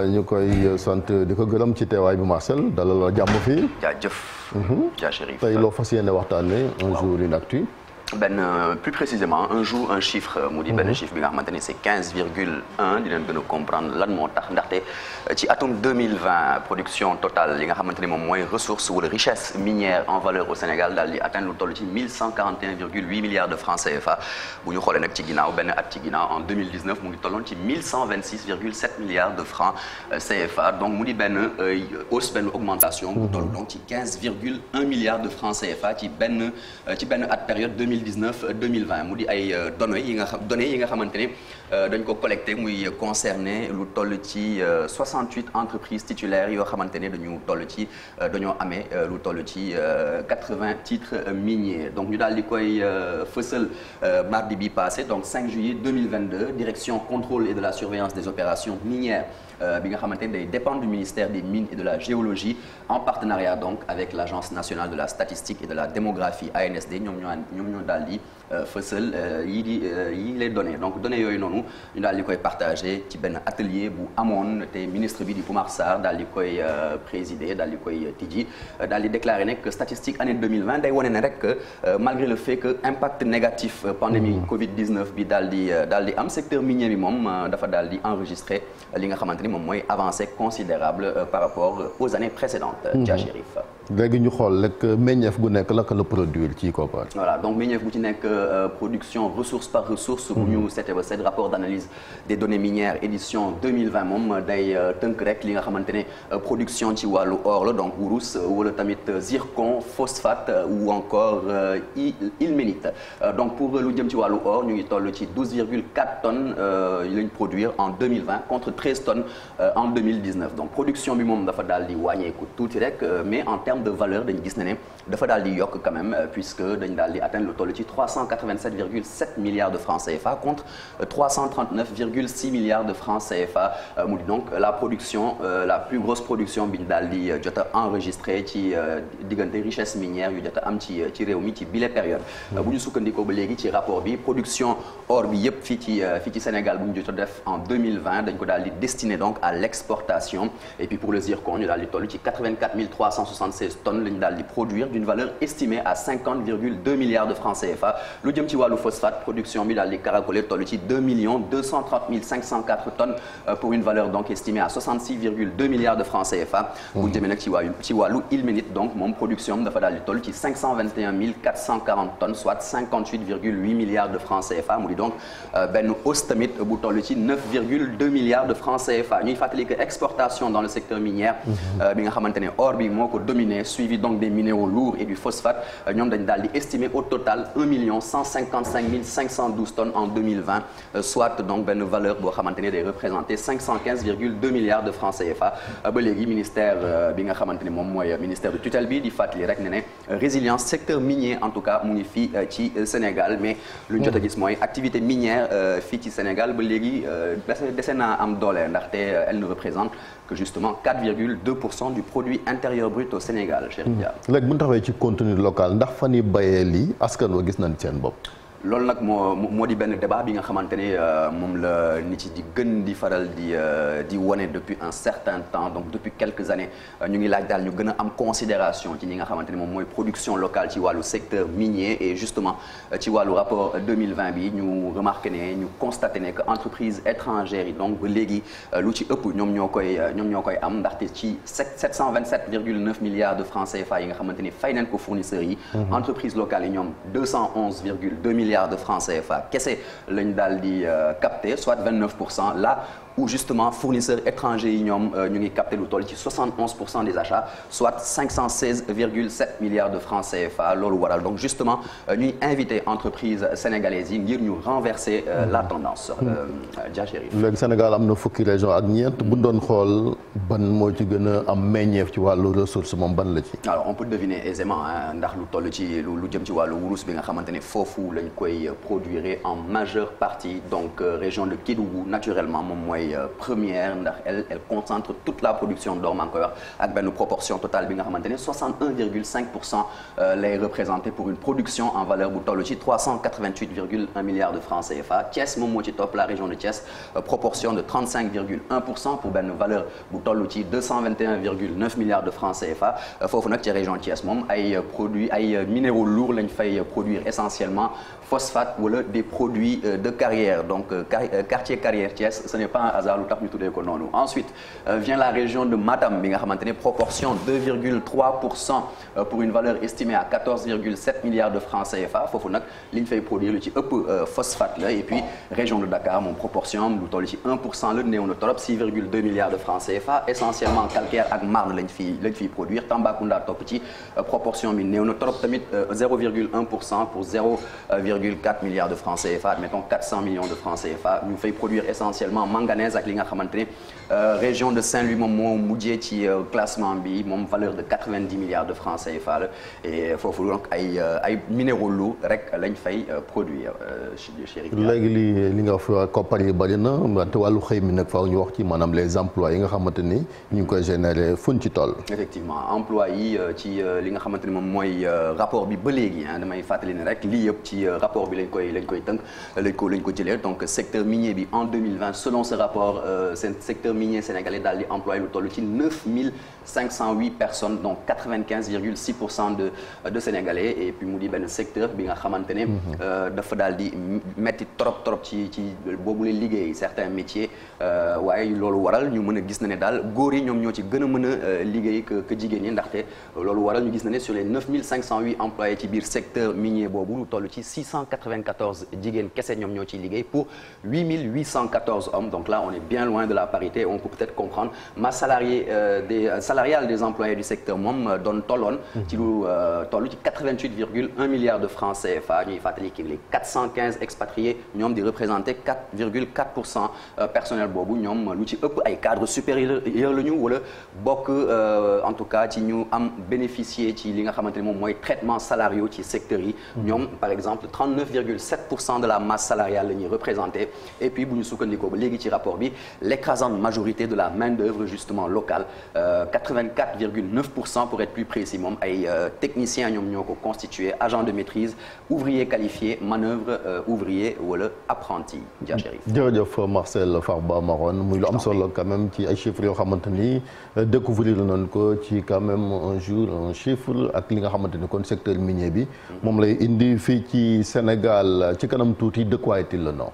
ñu koy sant di ko gërëm ci teewaay bi Marcel dalal la jàmm fii. jaajëf. Dia Chérif tey loo fas yéene waxtaanee un jour une actu. Plus précisément un jour un chiffre mu di benn chiffre bi nga xamante ni c'est 15,1 di leen gën a comprendre lan moo tax ndaxte ci atum 2020 production totale li nga xamante ni moom mooy ressource wala richesse minière en valeur au Sénégal daal di atteindre lu toll ci 1141,8 milliards de francs CFA bu ñu xoolee nag ci ginnaaw benn at ci ginnaaw en 2019 mu ngi tolloon ci 1126,7 milliards de francs CFA donc mu di benn hausse benn augmentation bu toll donc ci 15,1 milliards de francs CFA ci benn at période 2019-2020 mu di ay données yi nga xamante ne dañ ko collecté muy concerné lu toll ci 68 entreprises titulaires yoo xamante ne dañoo amee lu toll ci 80 titres miniers donc ñu daal di koy fësal mardi bi passé donc 5 juillet 2022 direction contrôle et de la surveillance des opérations minières bi nga xamante ne day dépendre du ministère des mines et de la géologie en partenariat donc avec l'agence nationale de la statistique et de la démographie ANSD ñoom ñoo daal di fësal yii les données donc données yooyu noonu ñu daal di koy partagé ci benn atelier bu amoon te ministre bi di Oumar Sarr daal di koy présider daal di koy tijji daal di déclaré ne que statistique année 2020 day wane ne rek malgré le fait que impact négatif pandémie Covid-19 bi daal di am secteur minier bi moom dafa daal di enregistré li nga xamante ni moom mooy avancée considérable par rapport aux années précédentes. Dia Chérif. léegi ñu xool rek meññeef gu nekk la la produire ci koppar. voilà donc meññeef bu ci nekk production ressource par ressource. bu ñu seetee ba seet rapport d'analyse des données minières édition 2020 moom day tënk rek li nga xamante ne production ci wàllu or la donc wurus wala tamit zircon phosphate ou encore ilménite donc pour lu jëm ci wàllu or ñu ngi toll ci 12,4 tonnes yi lañ produire en 2020 contre 13 tonnes en 2019 donc production bi moom dafa daal di wàññeeku tuuti rek mais en termes de valeur dañu gis ne dafa daal di yokk quand même puisque dañ daal di atteindre lu toll ci 387,7 milliards de francs CFA contre 339,6 milliards de francs CFA mu di donc la production la plus grosse production bi ñu daal di jot a enregistré ci diggante richesse minière yu jot a am ci réew mi ci bile période. bu ñu sukkandikoo ba léegi ci rapport bi production or bi yëpp fii ci Sénégal bu ñu jot a def en 2020 dañ ko daal di destiné donc à l'exportation et puis pour le zircon ñu daal di toll ci 84 376 tonnes la ñu daal di produire d'une valeur estimée à 50,2 milliards de francs CFA lu jëm ci wàllu phosphate production bi daal di caracolé toll ci 2 230 504 tonnes pour une valeur donc estimée à 66,2 milliards de francs CFA. bu ñu jëmee nag ci wàllu ilménite donc moom production dafa daal di toll ci 521 440 tonnes soit 58,8 milliards de francs CFA mu di donc benn hausse tamit bu toll ci 9,2 milliards de francs CFA ñuy fàttali que exportation dans le secteur minier bi nga xamante ne or bi moo ko dominé suivi donc des minéraux lourds et du phosphate ñoom dañ daal di estimer au total 1 155 512 tonnes en 2020 soit donc benn valeur boo xamante ne day représenter 515,2 milliards de francs CFA ba léegi ministère bi nga xamante ne moom mooy ministère de tutelle bi di fàttali rek ne résilience secteur minier en tout cas mu ngi fii ci Sénégal mais lu ñu jot a gis mooy activité minière fii ci Sénégal ba léegi dese naa am doole ndaxte elle ne représente que justement 4,2% du produit intérieur brut au Sénégal. Chérif Dia. léegi bu ñu taxawee ci contenu local ndax fan yi bayee lii askan wa gis nañ seen bopp. loolu nag moo di benn débat bi nga xamante ne moom la nit yi di gën di faral di wane depuis un certain temps donc depuis quelques années ñu ngi laaj daal ñu gën a am considération ci ñi nga xamante ne moom mooy production locale ci wàllu secteur minier et justement ci wàllu rapport 2020 bi ñu remarqué ne ñu constaté ne que entreprise étrangères yi donc ba léegi lu ci ëpp ñoom ñoo koy am ndaxte ci 727,9 milliards de francs CFA yi nga xamante ni fay nañ ko fournisseurs yi entreprise locale yi ñoom 211,2 milliards de francs CFA kese lañ daal di capté soit 29% là où justement fournisseurs étrangers yi ñoom ñu ngi capté lu toll ci 71% des achats soit 516,7 milliards de francs CFA loolu waral donc justement ñuy invité entreprises sénégalaises yi ngir ñu renverser la tendance. Dia Chérif. léegi Sénégal am na fukki région ak ñeent bu doon xool ban moo ci gën a am meññeef ci wàllu ressource moom ban la ci. alors on peut deviner aisément ndax lu toll ci lu jëm ci wàllu wurus bi nga xamante ne foofu lañ koy produire en majeure partie donc région de Kédougou naturellement moom mooy mooy première ndax elle concentre toute la production d'or maa ngi koy wax ak benn proportion totale bi nga xamante ne 61,5% lay représenté pour une production en valeur bu toll ci 388,1 milliards de francs CFA. Thiès moom moo ci topp la région de Thiès proportion de 35,1% pour benn valeur bu toll ci 221,9 milliards de francs CFA foofu nag ci région Thiès moom ay produits ay minéraux lourds lañ fay produire essentiellement phosphate wala des produits de carrière donc quartier carrière Thiès ce n'est pas un hasard lu tax ñu tuddee ko noonu. Ensuite vient la région de Matam bi nga xamante ne proportion 2,3% pour une valeur estimée à 14,7 milliards de francs CFA foofu nag li ñu fay produire lu ci ëpp phosphate la et puis région de Dakar moom proportion lu toll ci 1% la néew na trop 6,2 milliards de francs CFA essentiellement calcaire ak marne lañ fiy produire Tambacounda topp ci proportion bi néew na trop tamit 0,1% pour 0,4 milliards de francs CFA admettons 400 millions de francs CFA ñu fay produire essentiellement manganèse ak li nga xamante ne région de Saint-Louis moom moo mujjee ci classement bi moom valeur de 90 milliards de francs CFA la et foofu donc ay minéraux lourds rek lañ fay produire. léegi li nga wax koppar yi bari na wante wàllu xëy mi nag faaw ñu wax ci maanaam les emplois yi nga xamante ni ñu ngi koy générer fuñ ci toll. effectivement emploi yi ci li nga xamante ni moom mooy rapport bi ba léegi damay fàttali ne rek lii yëpp ci rapport bi lañ koy tënk lañ ko jëlee donc secteur minier bi en 2020 selon ce rapport secteur minier sénégalais daal di employé lu toll ci 9508 personnes donc 95,6% de sénégalais et puis mu di benn secteur bi nga xamante ne dafa daal di metti trop ci boobu la liggéey certains métiers waaye loolu waral ñu mën a gis na ne daal góor yi ñoom ñoo ci gën a mën a liggéey que jigéen ñi ndaxte loolu waral ñu gis na ne sur les 9508 employés ci biir secteur minier boobu lu toll ci 694 jigéen kese ñoom ñoo ciy liggéey pour 8814 hommes donc là on est bien loin de la parité on peut peut-être comprendre masse salariale des employés du secteur moom doon tolloon ci lu toll ci 88,1 milliards de francs CFA ñuy fàttali ki les 415 expatriés ñoom di représenter 4,4% personnel boobu ñoom lu ci ëpp ay cadres supérieurs la ñu wala bokk en tout cas ci ñu am bénéficier ci li nga xamante ne moom mooy traitement salariaux ci secteurs yi ñoom par exemple 39,7% de la masse salariale la ñuy représenter et puis bu ñu sukkandikoo ba léegi ci rapport bi l'écrasante majorité de la main-d'œuvre justement locale 84,9% pour être plus précis moom ay techniciens ñoom ñoo ko constitué agent de maîtrise ouvrier qualifié manœuvre ouvrier wala apprenti Dia Chérif. jërëjëf Marcel Farba Maron muy lu am solo quand même ci ay chiffres yoo xamante ni découvrir nañ ko ci quand même un jour un chiffre ak li nga xamante ni kon secteur minier bi moom lay indi fii ci Sénégal ci kanam tuuti de quoi est-il le nom.